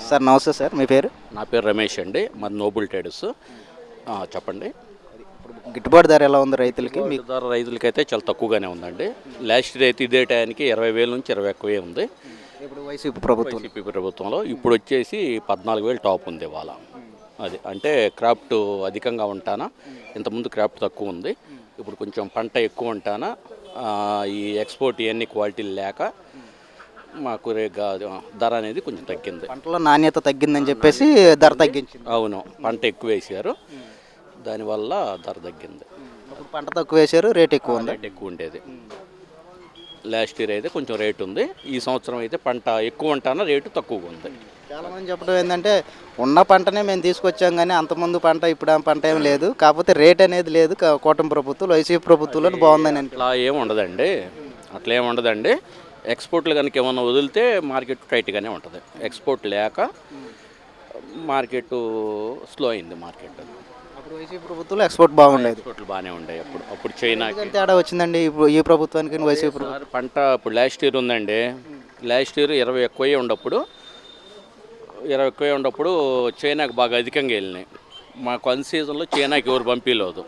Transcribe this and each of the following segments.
Sir నమస్తే sir, మీ పేరు? నా పేరు రమేష్ అండి, మాది నోబుల్ ట్రేడర్స్. చెప్పండి. ఇప్పుడు గిట్టుబాటు ధర ఎలా ఉంది రైతులకి? మీకు ధర రైతులకైతే చాలా తక్కువగానే ఉందండి. లాస్ట్ ఇయర్ అయితే ఇదే టైంకి 20,000 నుంచి 21,000 ఉంది ఇప్పుడు వైసీపీ ప్రభుత్వం వైసీపీ ప్రభుత్వంలో. ఇప్పుడు వచ్చేసి 14,000 టాప్ ఉంది ఇవాళ. అది అంటే క్రాఫ్ట్ అధికంగా ఉంటానా, ఇంతకుముందు క్రాఫ్ట్ తక్కువ ఉంది, ఇప్పుడు కొంచెం పంట ఎక్కువ ఉంటానా, ఈ ఎక్స్పోర్ట్ ఇవన్నీ క్వాలిటీలు లేక మాకు ధర అనేది కొంచెం తగ్గింది. పంటలో నాణ్యత తగ్గిందని చెప్పేసి ధర తగ్గించింది. అవును, పంట ఎక్కువ వేసారు, దానివల్ల ధర తగ్గింది. ఇప్పుడు పంట తక్కువ వేసారు, రేట్ ఎక్కువ ఉంది. రేట్ ఎక్కువ ఉండేది. లాస్ట్ ఇయర్ అయితే కొంచెం రేటు ఉంది, ఈ సంవత్సరం అయితే పంట ఎక్కువ ఉంటానా రేటు తక్కువగా ఉంది. చాలామంది చెప్పడం ఏంటంటే ఉన్న పంటనే మేము తీసుకొచ్చాం కానీ అంతకుముందు పంట ఇప్పుడు ఆ పంట ఏం లేదు, కాకపోతే రేట్ అనేది లేదు. కూటమి ప్రభుత్వం వైసీపీ ప్రభుత్వంలో బాగుందని అట్లా ఏమి ఉండదండి. ఎక్స్పోర్ట్లు కనుక ఏమన్నా వదిలితే మార్కెట్ టైట్గానే ఉంటుంది. ఎక్స్పోర్ట్ లేక మార్కెట్ స్లో అయింది. మార్కెట్ అప్పుడు వైసీపీ ప్రభుత్వంలో ఎక్స్పోర్ట్ బాగుండేది, ఎక్స్పోర్ట్లు బాగానే ఉండేవి. అప్పుడు చైనాకి తేడా వచ్చిందండి ఇప్పుడు ఈ ప్రభుత్వానికి వైసీపీ పంట. ఇప్పుడు లాస్ట్ ఇయర్ ఉందండి, లాస్ట్ ఇయర్ 20 ఎక్కువే ఉండప్పుడు చైనాకి బాగా అధికంగా వెళ్ళినాయి. మాకు అన్ సీజన్లో చైనాకి ఎవరు పంపించలేదు,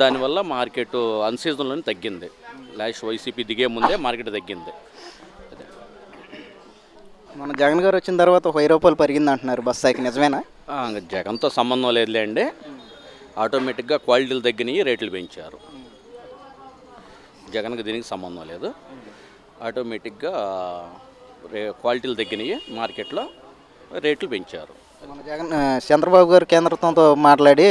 దానివల్ల మార్కెట్ అన్ సీజన్లోనే తగ్గింది. లాస్ట్ వైసీపీ దిగే ముందే మార్కెట్ తగ్గింది. మన జగన్ గారు వచ్చిన తర్వాత 1000 రూపాయలు పెరిగింది అంటున్నారు బస్సాయికి, నిజమేనా? జగన్తో సంబంధం లేదులే అండి. ఆటోమేటిక్గా క్వాలిటీలు తగ్గినాయి, రేట్లు పెంచారు. జగన్కి దీనికి సంబంధం లేదు. ఆటోమేటిక్గా క్వాలిటీలు తగ్గినాయి, మార్కెట్లో రేట్లు పెంచారు. మన జగన్ చంద్రబాబు గారు కేంద్రంతో మాట్లాడి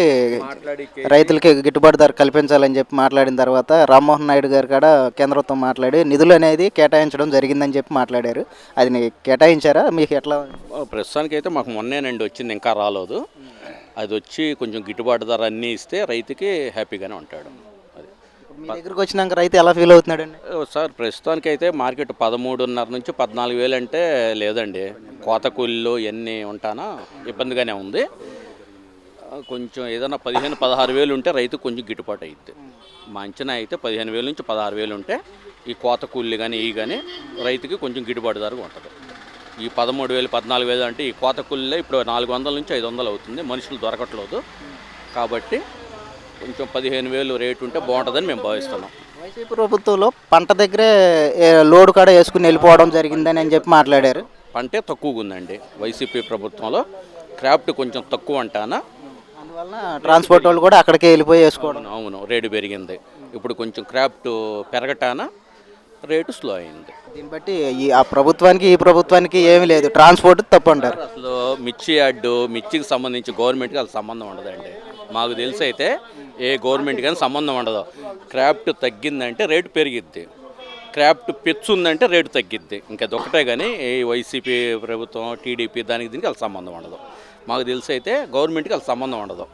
రైతులకి గిట్టుబాటు ధర కల్పించాలని చెప్పి మాట్లాడిన తర్వాత రామ్మోహన్ నాయుడు గారు కూడా కేంద్రంతో మాట్లాడి నిధులు అనేది కేటాయించడం జరిగిందని చెప్పి మాట్లాడారు. అది కేటాయించారా? మీకు ఎట్లా? ప్రస్తుతానికి అయితే మాకు మొన్నేనండి వచ్చింది, ఇంకా రాలేదు. అది వచ్చి కొంచెం గిట్టుబాటు ధర అన్నీ ఇస్తే రైతుకి హ్యాపీగానే ఉంటాడు. అది మీ దగ్గరికి వచ్చినాక రైతు ఎలా ఫీల్ అవుతున్నాడండి? సార్ ప్రస్తుతానికి అయితే మార్కెట్ 13,500 నుంచి 14,000 అంటే లేదండి. కోత కూలీలు ఇవన్నీ ఉంటానా ఇబ్బందిగానే ఉంది. కొంచెం ఏదైనా 15,000-16,000 ఉంటే రైతుకు కొంచెం గిట్టుబాటు అయ్యిద్ది. మా అంచనా అయితే 15,000 నుంచి 16,000 ఉంటే ఈ కోత కూలీలు కానీ కానీ రైతుకి కొంచెం గిట్టుబాటు ధరగా ఉంటుంది. ఈ 13,000, 14,000 అంటే ఈ కోత కూలీలే ఇప్పుడు 400 నుంచి 500 అవుతుంది, మనుషులు దొరకట్లేదు. కాబట్టి కొంచెం 15,000 రేటు ఉంటే బాగుంటుందని మేము భావిస్తున్నాం. వైసీపీ ప్రభుత్వంలో పంట దగ్గరే లోడ్ కూడా వేసుకుని వెళ్ళిపోవడం జరిగిందని అని చెప్పి మాట్లాడారు. పంటే తక్కువగా ఉందండి వైసీపీ ప్రభుత్వంలో, క్రాఫ్ట్ కొంచెం తక్కువ అంటానా, అందువల్ల ట్రాన్స్పోర్ట్ వాళ్ళు కూడా అక్కడికే వెళ్ళిపోయి వేసుకోవడం. అవును, రేటు పెరిగింది. ఇప్పుడు కొంచెం క్రాఫ్ట్ పెరగటాన రేటు స్లో అయింది. దీన్ని బట్టి ఆ ప్రభుత్వానికి ఈ ప్రభుత్వానికి ఏమీ లేదు, ట్రాన్స్పోర్ట్ తప్పు అంటారు. అసలు మిర్చి యార్డు, మిర్చికి సంబంధించి గవర్నమెంట్కి అసలు సంబంధం ఉండదండి. మాకు తెలిసి అయితే ఏ గవర్నమెంట్ కానీ సంబంధం ఉండదు. క్రాఫ్ట్ తగ్గిందంటే రేటు పెరిగిద్ది, క్రాఫ్ట్ పెచ్చుందంటే రేటు తగ్గిద్ది. ఇంకా అదొకటే కానీ ఏ వైసీపీ ప్రభుత్వం, టీడీపీ దానికి దీనికి అసలు సంబంధం ఉండదు. మాకు తెలిసి అయితే గవర్నమెంట్కి అసలు సంబంధం ఉండదు.